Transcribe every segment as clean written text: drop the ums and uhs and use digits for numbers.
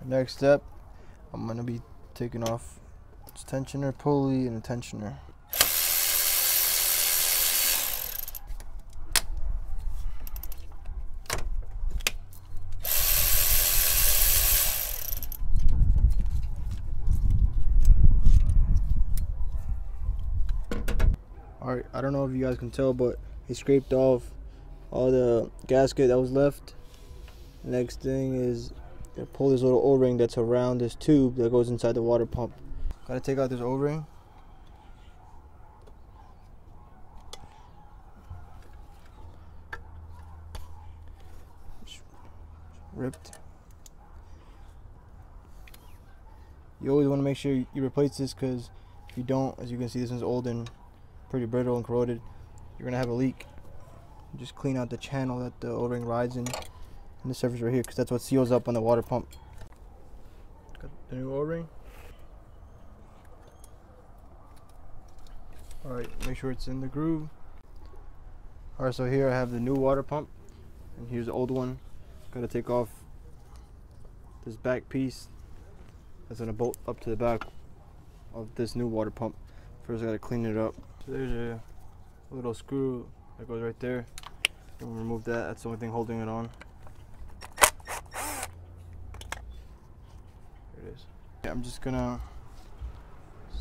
Next step, I'm going to be taking off this tensioner, pulley, and a tensioner. Alright, I don't know if you guys can tell, but he scraped off all the gasket that was left. Next thing is pull this little O-ring that's around this tube that goes inside the water pump. Gotta take out this O-ring. Ripped. You always want to make sure you replace this, because if you don't, as you can see, this one's old and pretty brittle and corroded, you're gonna have a leak. Just clean out the channel that the O-ring rides in the surface right here, because that's what seals up on the water pump. Got the new O-ring. Alright, make sure it's in the groove. Alright, so here I have the new water pump, and here's the old one. Gotta take off this back piece that's gonna bolt up to the back of this new water pump. First I gotta clean it up. So there's a little screw that goes right there. We'll remove that. That's the only thing holding it on. There it is. Yeah, I'm just gonna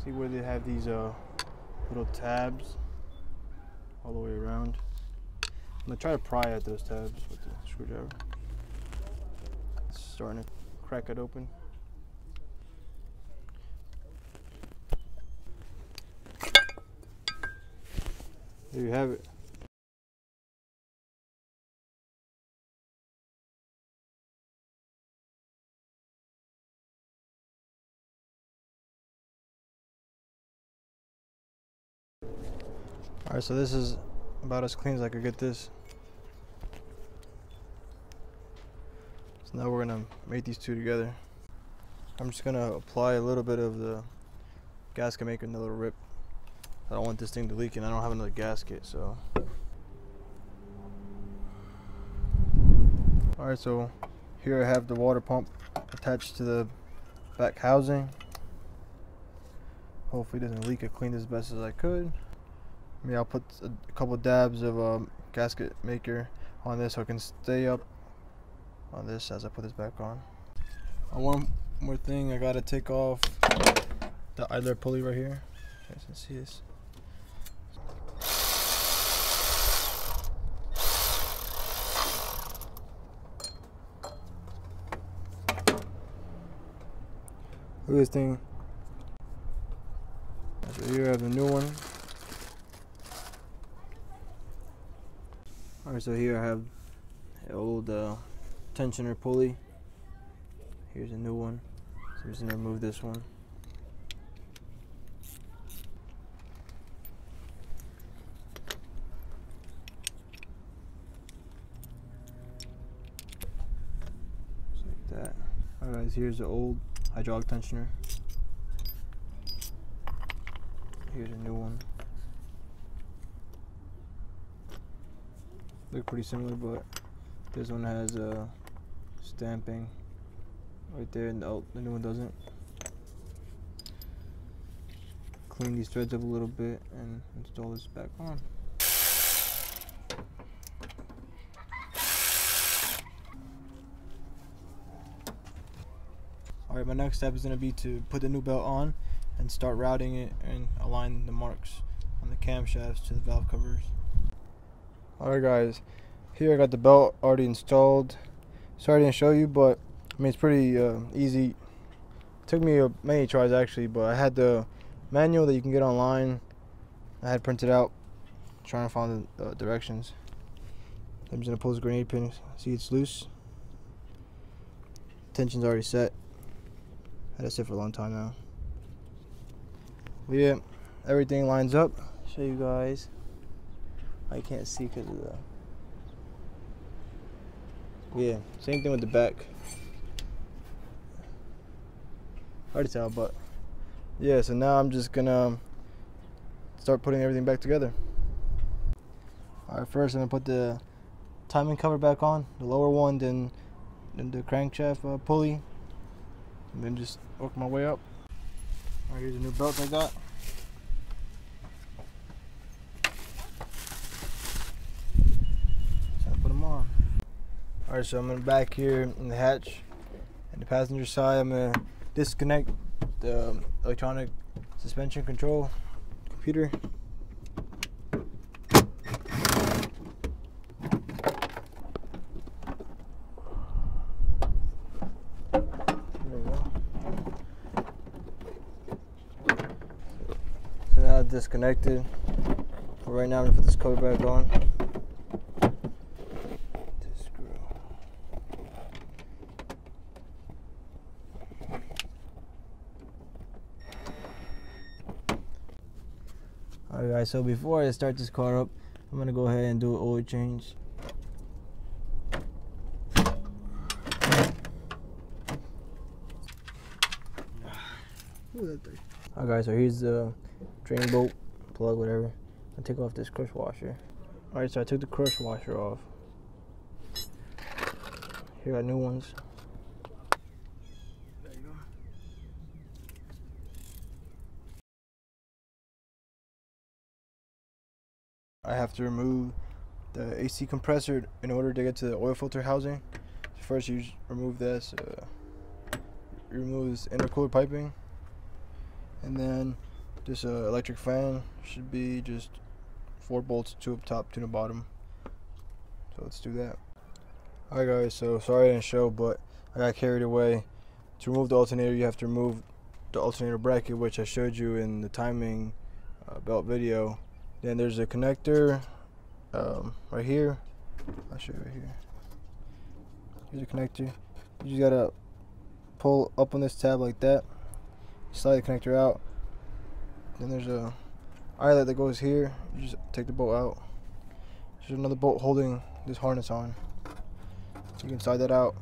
see where they have these little tabs all the way around. I'm gonna try to pry at those tabs with the screwdriver. It's starting to crack it open. There you have it. Alright, so this is about as clean as I could get this. So now we're gonna make these two together. I'm just gonna apply a little bit of the gasket maker in the little rip. I don't want this thing to leak, and I don't have another gasket, so. Alright, so here I have the water pump attached to the back housing. Hopefully it doesn't leak. I cleaned as best as I could. Maybe I'll put a couple dabs of gasket maker on this so I can stay up on this as I put this back on. One more thing, I gotta take off the idler pulley right here. You guys can see this. Look at this thing. So here I have the new one. Alright, so here I have the old tensioner pulley. Here's a new one. So I'm just gonna remove this one. Just like that. Alright, here's the old hydraulic tensioner. Here's a new one. Look pretty similar, but this one has a stamping right there, and the new one doesn't. Clean these threads up a little bit and install this back on. Alright, my next step is going to be to put the new belt on and start routing it and align the marks on the camshafts to the valve covers. Alright guys, here I got the belt already installed. Sorry I didn't show you, but I mean it's pretty easy. It took me many tries actually, but I had the manual that you can get online. I had printed out, trying to find the directions. I'm just gonna pull this grenade pin. See, it's loose. Tension's already set. Had it set for a long time now. But yeah, everything lines up. Show you guys. I can't see because of the. Yeah, same thing with the back. Hard to tell, but yeah. So now I'm just gonna start putting everything back together. Alright, first I'm gonna put the timing cover back on, the lower one, then the crankshaft pulley. and then just work my way up. Alright, here's a new belt I got. Time to put them on. Alright, so I'm in the back here in the hatch. And the passenger side, I'm gonna disconnect the electronic suspension control computer. So now it's disconnected. But right now I'm gonna put this cover back on. Alright guys, so before I start this car up, I'm gonna go ahead and do an oil change. Alright guys, so here's the drain bolt, plug, whatever. I'll take off this crush washer. Alright, so I took the crush washer off. Here are new ones. There you go. I have to remove the AC compressor in order to get to the oil filter housing. So first you remove this, remove this intercooler piping, and then this electric fan should be just 4 bolts, 2 up top, 2 in the bottom. So let's do that. Alright guys, so sorry I didn't show, but I got carried away. To remove the alternator, you have to remove the alternator bracket, which I showed you in the timing belt video. Then there's a connector right here. I'll show you right here. Here's a connector. You just gotta pull up on this tab like that. Slide the connector out. Then there's a eyelet that goes here. You just take the bolt out. There's another bolt holding this harness on. You can slide that out.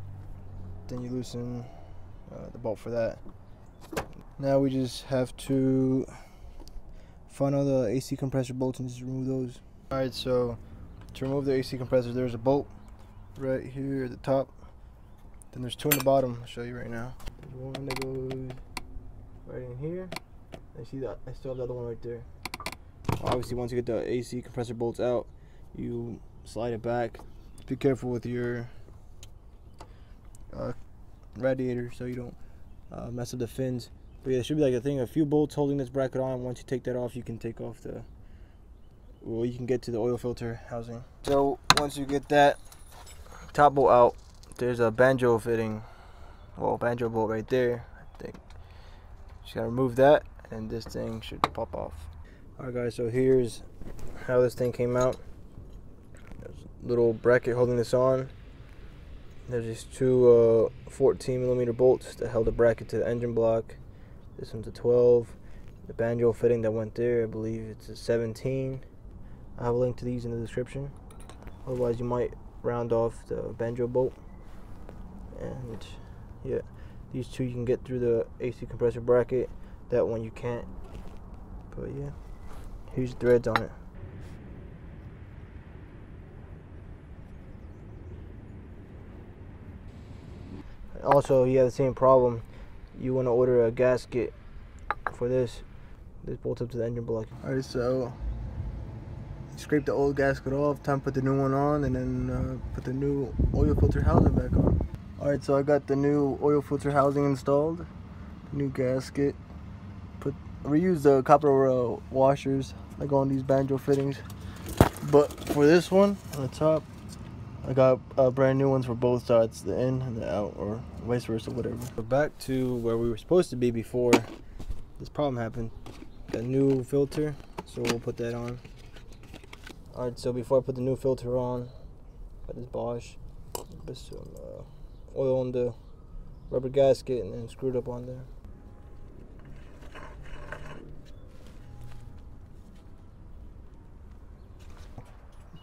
Then you loosen the bolt for that. Now we just have to find all the AC compressor bolts and just remove those. Alright, so to remove the AC compressor, there's a bolt right here at the top. Then there's 2 in the bottom. I'll show you right now. There's one that goes right in here. I see that I still have the other one right there. Obviously, once you get the AC compressor bolts out, you slide it back. Be careful with your radiator so you don't mess up the fins. But yeah, there should be like a few bolts holding this bracket on. Once you take that off, you can take off you can get to the oil filter housing. So once you get that top bolt out, there's a banjo fitting, banjo bolt right there, I think. Just gotta remove that, and this thing should pop off. Alright guys, so here's how this thing came out. There's a little bracket holding this on. There's these 2 14mm bolts that held the bracket to the engine block. This one's a 12. The banjo fitting that went there, I believe it's a 17. I have a link to these in the description. Otherwise you might round off the banjo bolt. And yeah, these 2 you can get through the AC compressor bracket. That one you can't. But yeah, here's the threads on it. Also, you have the same problem. You want to order a gasket for this bolts up to the engine block. Alright, so scrape the old gasket off, time to put the new one on, and then put the new oil filter housing back on. Alright, so I got the new oil filter housing installed, new gasket. Reuse the copper washers like on these banjo fittings, but for this one on the top, I got brand new ones for both sides, the in and the out, or vice versa, whatever. So back to where we were supposed to be before this problem happened. Got a new filter, so we'll put that on. Alright, so before I put the new filter on, got this Bosch, put some oil on the rubber gasket and then screwed up on there.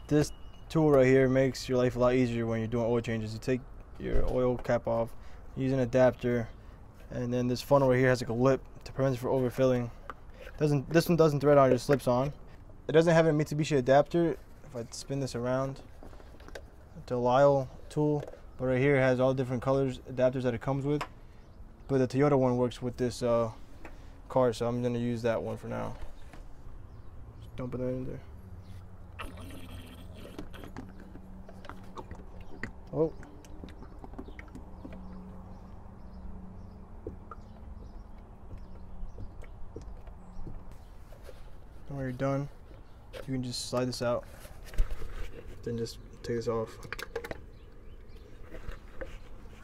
This tool right here makes your life a lot easier when you're doing oil changes. You take your oil cap off, use an adapter, and then this funnel right here has like a lip to prevent it from overfilling. This one doesn't thread on, it just slips on. It doesn't have a Mitsubishi adapter. If I spin this around, it's a Lisle tool, but right here it has all different colors adapters that it comes with. but the Toyota one works with this car, so I'm gonna use that one for now. Just dumping that in there. Oh. When you're done, you can just slide this out, then just take this off,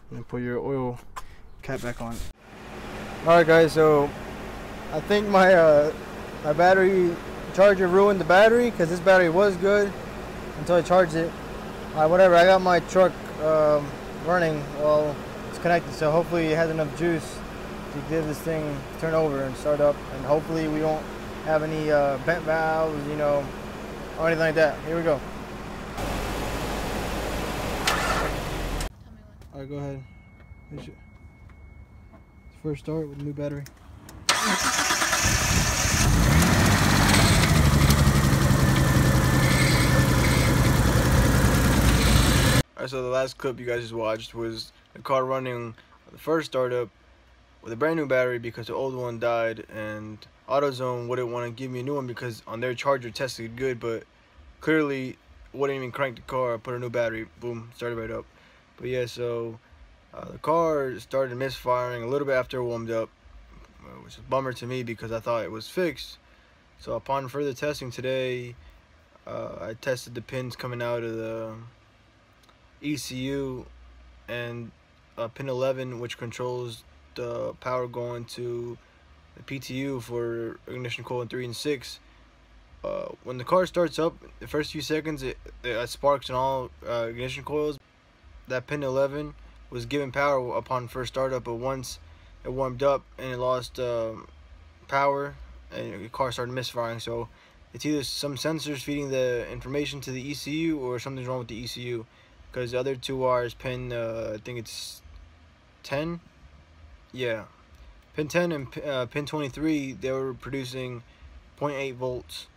and then put your oil cap back on. Alright guys, so I think my my battery charger ruined the battery, because this battery was good until I charged it. Whatever, I got my truck running while it's connected, so hopefully it has enough juice to give this thing turn over and start up, and hopefully we won't have any bent valves, you know, or anything like that. Here we go. Alright, go ahead. First start with the new battery. Alright, so the last clip you guys just watched was the car running the first startup with a brand new battery because the old one died, and AutoZone wouldn't want to give me a new one because on their charger tested good, but clearly wouldn't even crank the car. Put a new battery, boom, started right up. But yeah, so the car started misfiring a little bit after it warmed up, which is a bummer to me because I thought it was fixed. So upon further testing today, I tested the pins coming out of the ECU and pin 11, which controls the power going to the PTU for ignition coil 3 and 6. When the car starts up, the first few seconds it sparks in all ignition coils. That pin 11 was given power upon first startup, but once it warmed up and it lost power, and the car started misfiring. So it's either some sensors feeding the information to the ECU or something's wrong with the ECU, because the other two wires, pin I think it's 10, yeah, pin 10 and pin 23, they were producing 0.8 volts.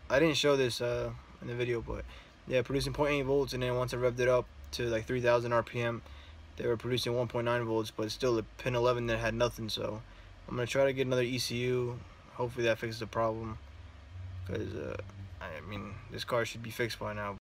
I didn't show this in the video, but yeah, producing 0.8 volts, and then once I revved it up to like 3000 RPM, they were producing 1.9 volts, but still the pin 11 that had nothing. So I'm gonna try to get another ECU. Hopefully that fixes the problem, because I mean, this car should be fixed by now,